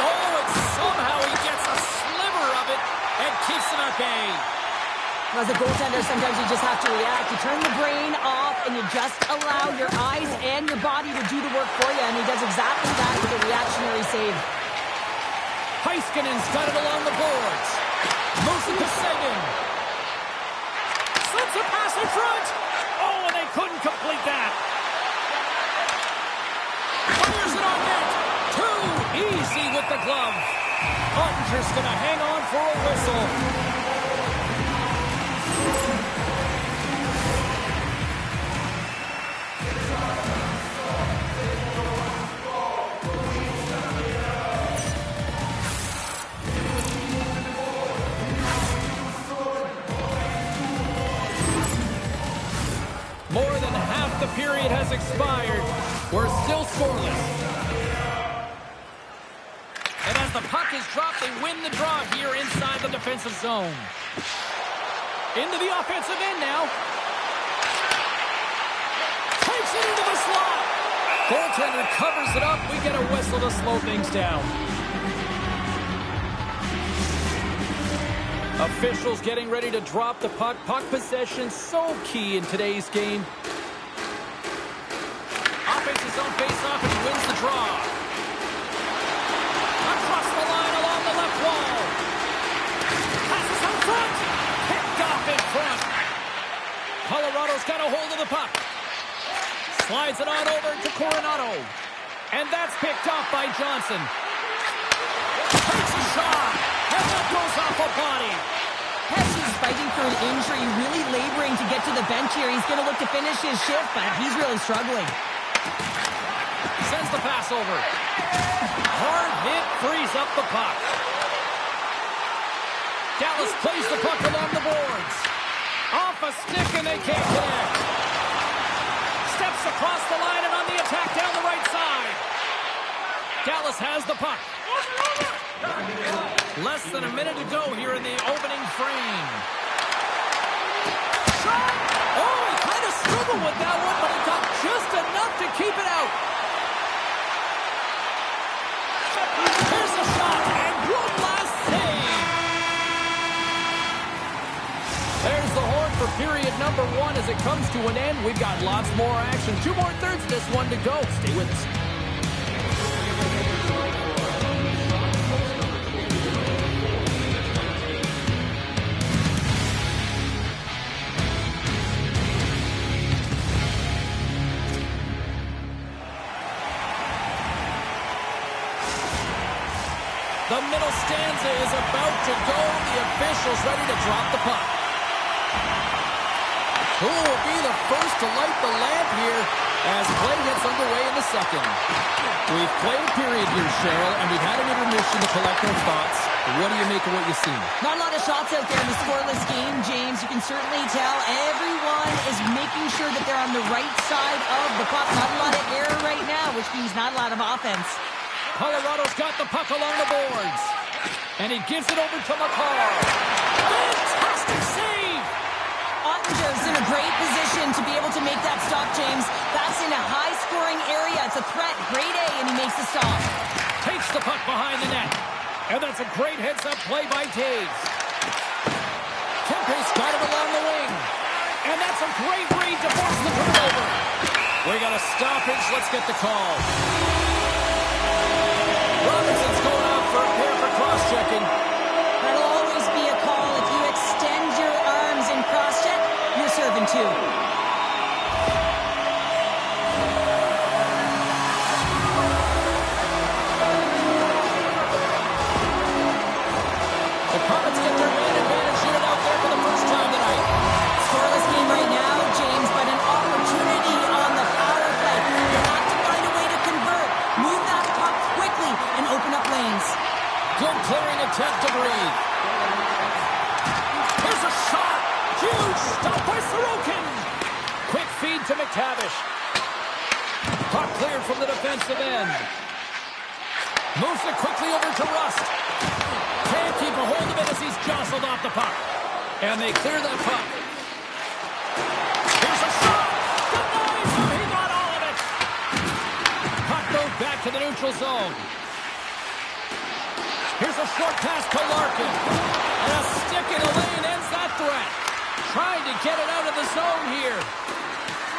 Oh, and somehow he gets a sliver of it and keeps it at bay. As a goaltender, sometimes you just have to react. You turn the brain off and you just allow your eyes and your body to do the work for you, and he does exactly that with a reactionary save. Heiskanen's got it along the boards. Moves it to Seguin. Slips a pass in front. Oh, and they couldn't complete that. Fires it on net. Too easy with the glove. Ottinger's going to hang on for a whistle. More than half the period has expired. We're still scoreless. And as the puck is dropped, they win the draw here inside the defensive zone. Into the offensive end now. Takes it into the slot. Goaltender covers it up. We get a whistle to slow things down. Officials getting ready to drop the puck. Puck possession so key in today's game. Offensive zone face-off, and he wins the draw. Across the line along the left wall. Passes out front. Picked off in front. Colorado's got a hold of the puck. Slides it on over to Coronado. And that's picked off by Johnson. Takes a shot. And that goes off a body. Pesce's fighting for an injury, really laboring to get to the bench here. He's going to look to finish his shift, but he's really struggling. Sends the pass over. Hard hit, frees up the puck. Dallas plays the puck along the boards. Off a stick, and they can't connect. Steps across the line and on the attack down the right side. Dallas has the puck. Less than a minute to go here in the opening frame. Shot! Oh, he kind of struggled with that one, but he got just enough to keep it out. Here's a shot, and one last save. There's the horn for period number one as it comes to an end. We've got lots more action. 2 more thirds of this one to go. Stay with us. The middle stanza is about to go. The officials ready to drop the puck. Who will be the first to light the lamp here? as play gets underway in the second. We've played a period here, Cheryl, and we've had an intermission to collect our thoughts. What do you make of what you've seen? Not a lot of shots out there in the scoreless game, James. You can certainly tell everyone is making sure that they're on the right side of the puck. Not a lot of error right now, which means not a lot of offense. Colorado's got the puck along the boards. And he gives it over to Makar. Fantastic save! Ottinger's in a great position to be able to make that stop, James. That's in a high-scoring area. It's a threat. Grade A, and he makes the stop. Takes the puck behind the net. And that's a great heads-up play by Taves. Kempe's got it along the wing. And that's a great read to force the turnover. We got a stoppage. Let's get the call. Robinson's going out for a pair for cross-checking. That'll always be a call. If you extend your arms in cross-check, you're serving two. The Comets get their man advantage unit out there for the first time tonight. Scoreless game right now, James, but an opportunity on the power play. You have to find a way to convert. Move that puck quickly and open up lanes. Good clearing attempt to breathe. Here's a shot. Huge stop by Sorokin. Quick feed to McTavish. Puck cleared from the defensive end. Moves it quickly over to Rust. Can't keep a hold of it as he's jostled off the puck. And they clear that puck. Here's a shot. Denies him. He got all of it. Puck moved back to the neutral zone. Here's a short pass to Larkin. And a stick in the lane ends that threat. Trying to get it out of the zone here.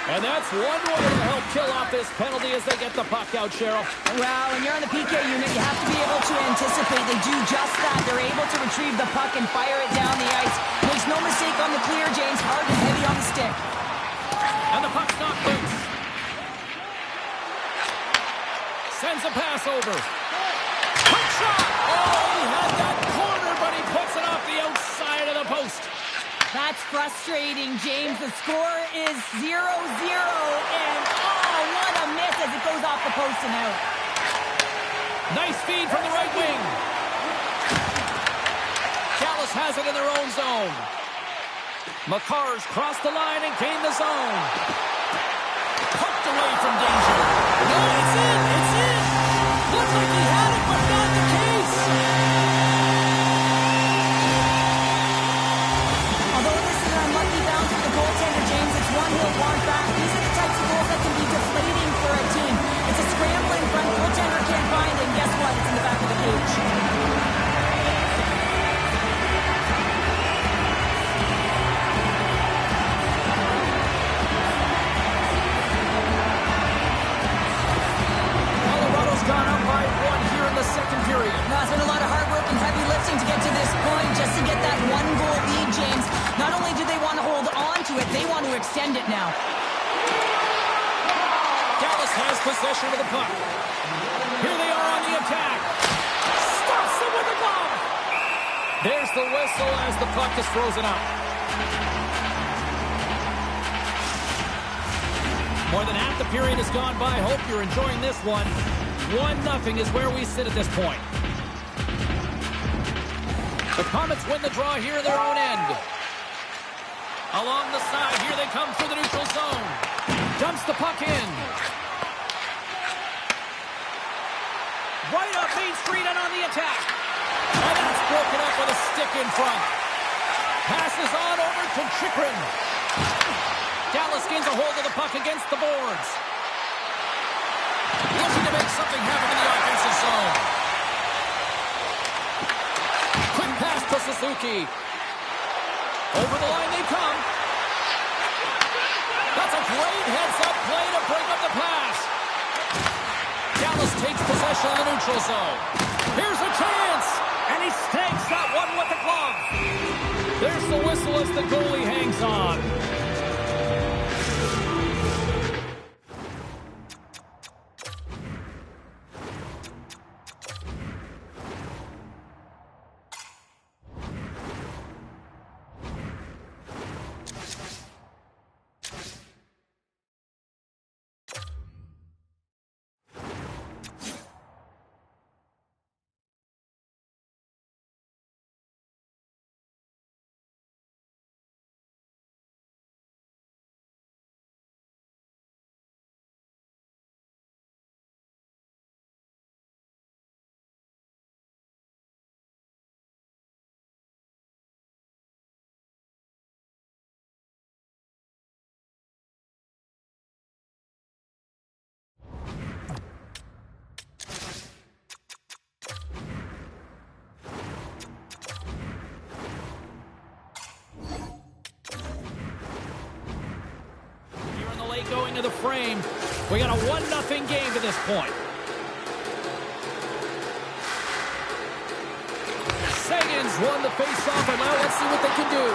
And that's one way to help kill off this penalty as they get the puck out, Cheryl. Well, when you're on the PK unit, you have to be able to anticipate. They do just that. They're able to retrieve the puck and fire it down the ice. Makes no mistake on the clear, James. Hard and heavy on the stick. And the puck's knocked loose. Sends a pass over. Quick shot! Oh, he had that corner, but he puts it off the outside of the post. That's frustrating, James. The score is 0-0, and oh, what a miss as it goes off the post and out. Nice feed from the right wing. Dallas has it in their own zone. Makar's crossed the line and gained the zone. Poked away from danger. No, it's in! It's in! Looked like he had it, but not the case. Although this is an unlucky bounce for the goaltender, James, it's one he'll want back. These are the types of goals that can be deflating for a team. It's a scramble in front, goaltender can't find it, and guess what? It's in the back of the cage. Colorado's gone up by one here in the second period. No, it's been a lot of hard work and heavy lifting to get to this point, just to get that one-goal lead, James. Not only do they want to hold on to it, they want to extend it now. Dallas has possession of the puck. Here they are on the attack. Stops them with the glove. There's the whistle as the puck is frozen up. More than half the period has gone by. Hope you're enjoying this one. 1-0 is where we sit at this point. The Comets win the draw here in their own end. Along the side, here they come through the neutral zone. Dumps the puck in. Right up Main Street and on the attack. And that's broken up with a stick in front. Passes on over to Chychrun. Dallas gains a hold of the puck against the boards. Looking to make something happen in the offensive zone. Quick pass to Suzuki. Over the line they come. That's a great heads-up play to break up the pass. Dallas takes possession of the neutral zone. Here's a chance. And he snags that one with the glove. There's the whistle as the goalie hangs on. into the frame. We got a 1-0 game to this point. Sagan's won the face-off, and now let's see what they can do.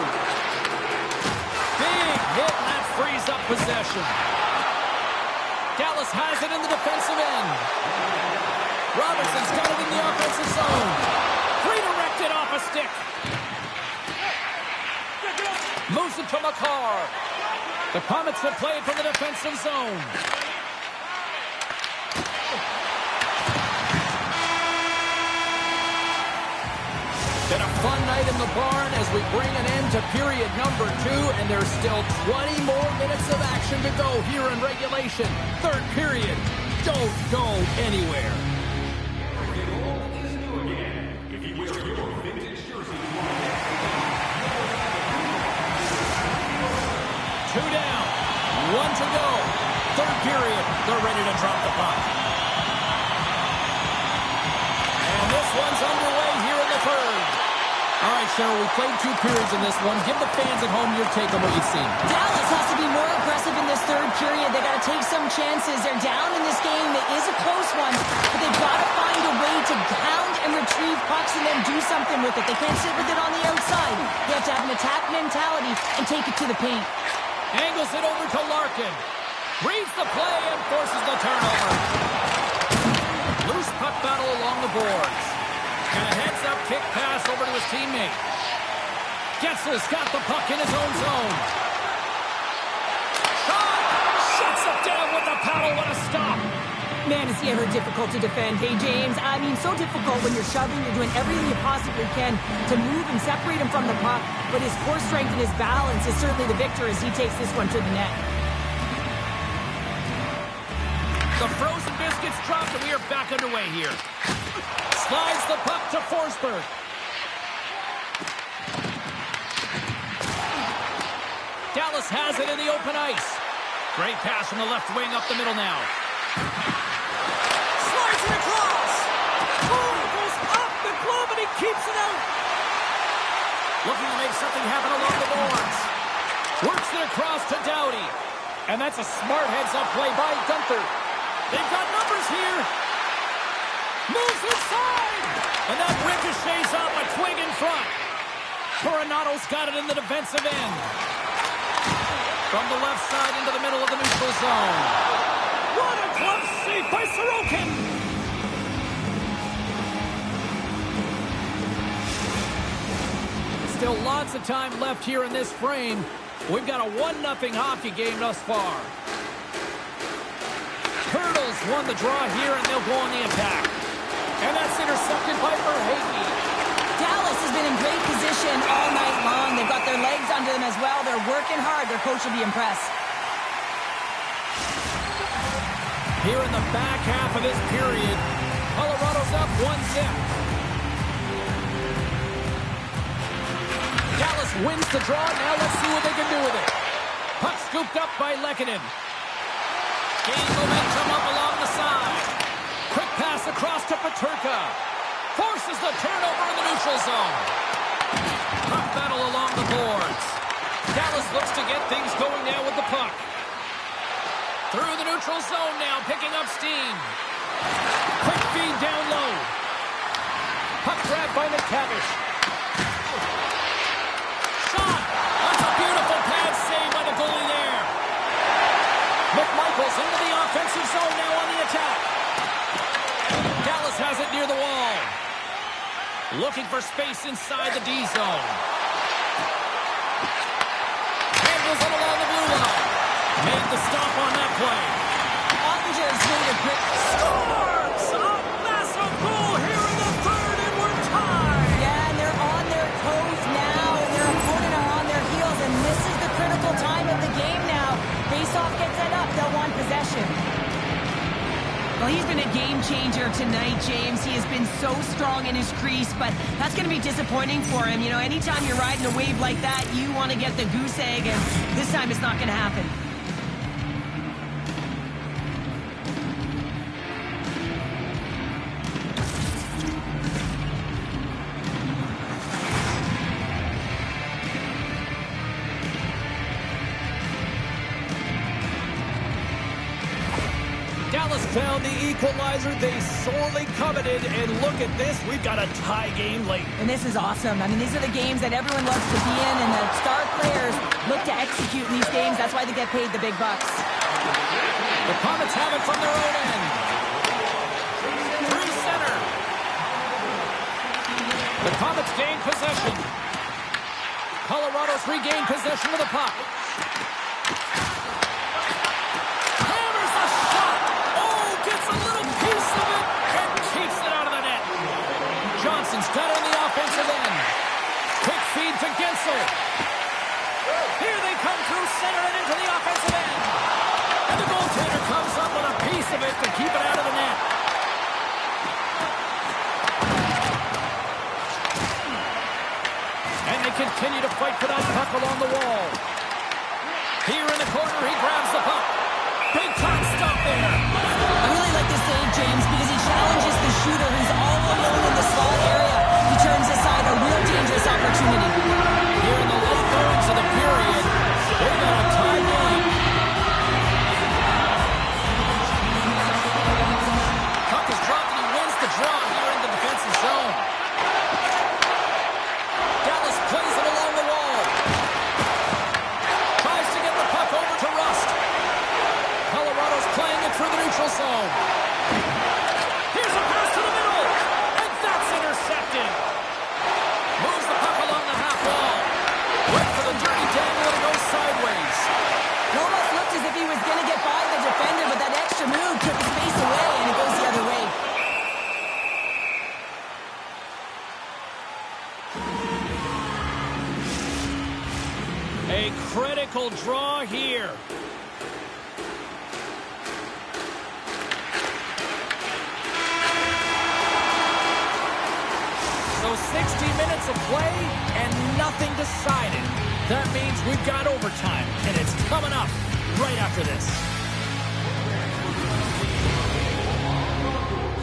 Big hit, and that frees up possession. Dallas has it in the defensive end. Robertson's got it in the offensive zone. Redirected off a stick. Moves it to McCarr. The Comets will play it from the defensive zone. Been a fun night in the barn as we bring an end to period number 2, and there's still 20 more minutes of action to go here in regulation. Third period. Don't go anywhere. Two down. One to go. Third period. They're ready to drop the puck. And this one's underway here in the third. All right, Cheryl, we played 2 periods in this one. Give the fans at home your take on what you've seen. Dallas has to be more aggressive in this third period. They got to take some chances. They're down in this game. It is a close one, but they've got to find a way to hound and retrieve pucks and then do something with it. They can't sit with it on the outside. They have to have an attack mentality and take it to the paint. Angles it over to Larkin. Reads the play and forces the turnover. Loose puck battle along the boards. And a heads-up kick pass over to his teammate. Getzel's got the puck in his own zone. Shot! Shuts it down with the paddle. What a stop! Man, is he ever difficult to defend. Hey, James, I mean, so difficult when you're shoving, you're doing everything you possibly can to move and separate him from the puck. But his core strength and his balance is certainly the victor as he takes this one to the net. The frozen biscuits dropped, and we are back underway here. Slides the puck to Forsberg. Dallas has it in the open ice. Great pass from the left wing up the middle now. Slides it across. Oh, goes off the glove, and he keeps it out. Looking to make something happen along the boards. Works it across to Doughty. And that's a smart heads-up play by Gunther. They've got numbers here. Moves inside. And that ricochets off a twig in front. Coronato's got it in the defensive end. From the left side into the middle of the neutral zone. What a glove save by Sorokin. Still lots of time left here in this frame. We've got a 1-0 hockey game thus far. Turtles won the draw here, and they'll go on the attack. And that's intercepted by Verhaeghe. Dallas has been in great position all night long. They've got their legs under them as well. They're working hard. Their coach will be impressed. Here in the back half of this period, Colorado's up 1-0. Dallas wins the draw. Now let's see what they can do with it. Puck scooped up by Lehkonen. Gain momentum up along the side. Quick pass across to Peterka. Forces the turnover in the neutral zone. Puck battle along the boards. Dallas looks to get things going now with the puck. Through the neutral zone now, picking up steam. Quick feed down low. Puck grab by McTavish. Shot! That's a beautiful pad save by the goalie there. McMichael's into the offensive zone now on the attack. Dallas has it near the wall. Looking for space inside the D zone. Handles it along the blue line. Made the stop on that play. Ottinger's made a great... Scores! A massive goal here in the third, and we're tied! Yeah, and they're on their toes now, and their opponent are on their heels, and this is the critical time of the game now. Face-off gets it up, they'll want possession. Well, he's been a game changer tonight, James. He has been so strong in his crease, but that's going to be disappointing for him. You know, anytime you're riding a wave like that, you want to get the goose egg, and this time it's not going to happen. found the equalizer they sorely coveted, and look at this, we've got a tie game late. And this is awesome. I mean, these are the games that everyone loves to be in, and the star players look to execute in these games. That's why they get paid the big bucks. The Comets have it from their own end. Through center. The Comets gain possession. Colorado's regained possession of the puck. Hammers the shot. Oh, gets a little piece of it and keeps it out of the net. Johnson's got it in the offensive end. Quick feed to Gensel. Here they come through center and into the offensive end. And the goaltender comes up with a piece of it to keep it out of the net. And they continue to fight for that puck along the wall. Here in the corner, he grabs the puck. Big time stop there. I really like this save, James, because he challenges the shooter who's all alone in the slot area. He turns aside a real dangerous opportunity. Here in the late thirds of the period, they've got a tie game. Puck is dropped and he wins the draw here in the defensive zone. Dallas plays it along the wall. Tries to get the puck over to Rust. Colorado's playing it through the neutral zone. Here's a pass to the middle. And that's intercepted. Moves the puck along the half wall. Went for the dirty dangle and it goes sideways. It almost looked as if he was going to get by the defender, but that extra move took his face away, and it goes the other way. A critical draw here. So 60 minutes of play and nothing decided. That means we've got overtime, and it's coming up right after this.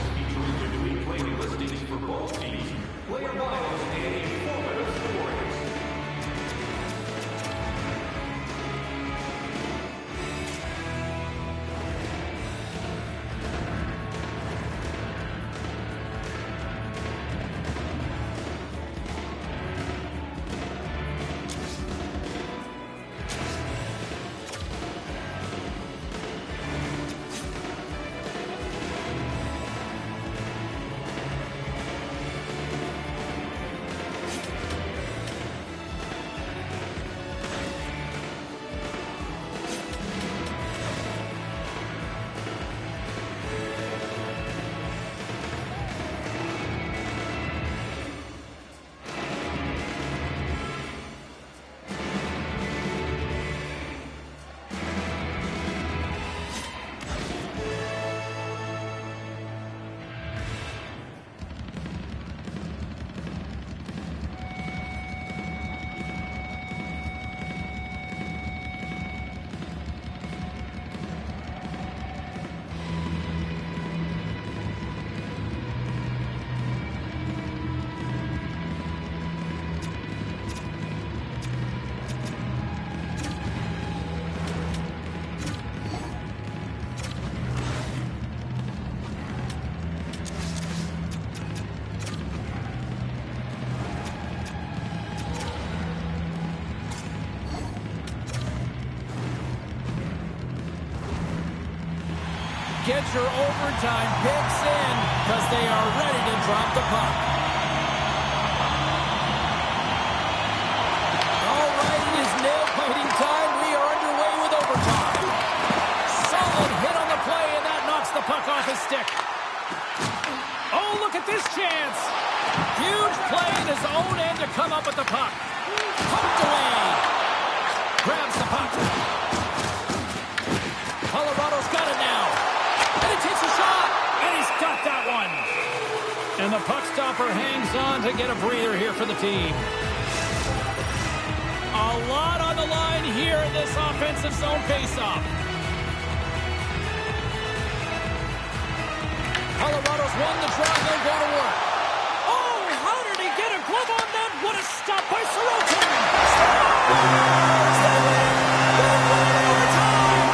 Featuring between playing listings for both teams, player bios, and informative stories. Get your overtime picks in because they are ready to drop the puck. All right, it is nail-biting time. We are underway with overtime. Solid hit on the play, and that knocks the puck off his stick. Oh, look at this chance. Huge play in his own end to come up with the puck. Pumped away. Grabs the puck. Colorado's got it now. And he takes a shot. And he's got that one. And the puck stopper hangs on to get a breather here for the team. A lot on the line here in this offensive zone faceoff. Colorado's won the draw. They'll go to work. Oh, how did he get a glove on that? What a stop by Sorokin. Scores! They win it! They win it in overtime!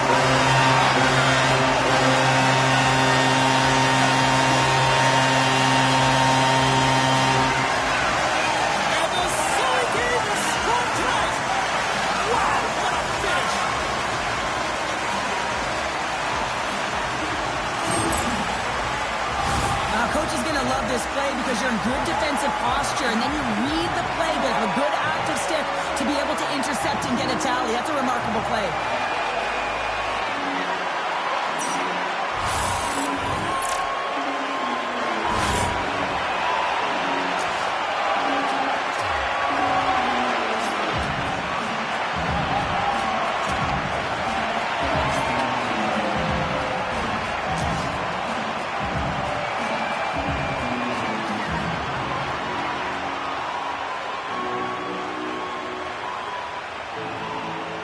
love this play because you're in good defensive posture, and then you read the play with a good active stick to be able to intercept and get a tally. That's a remarkable play.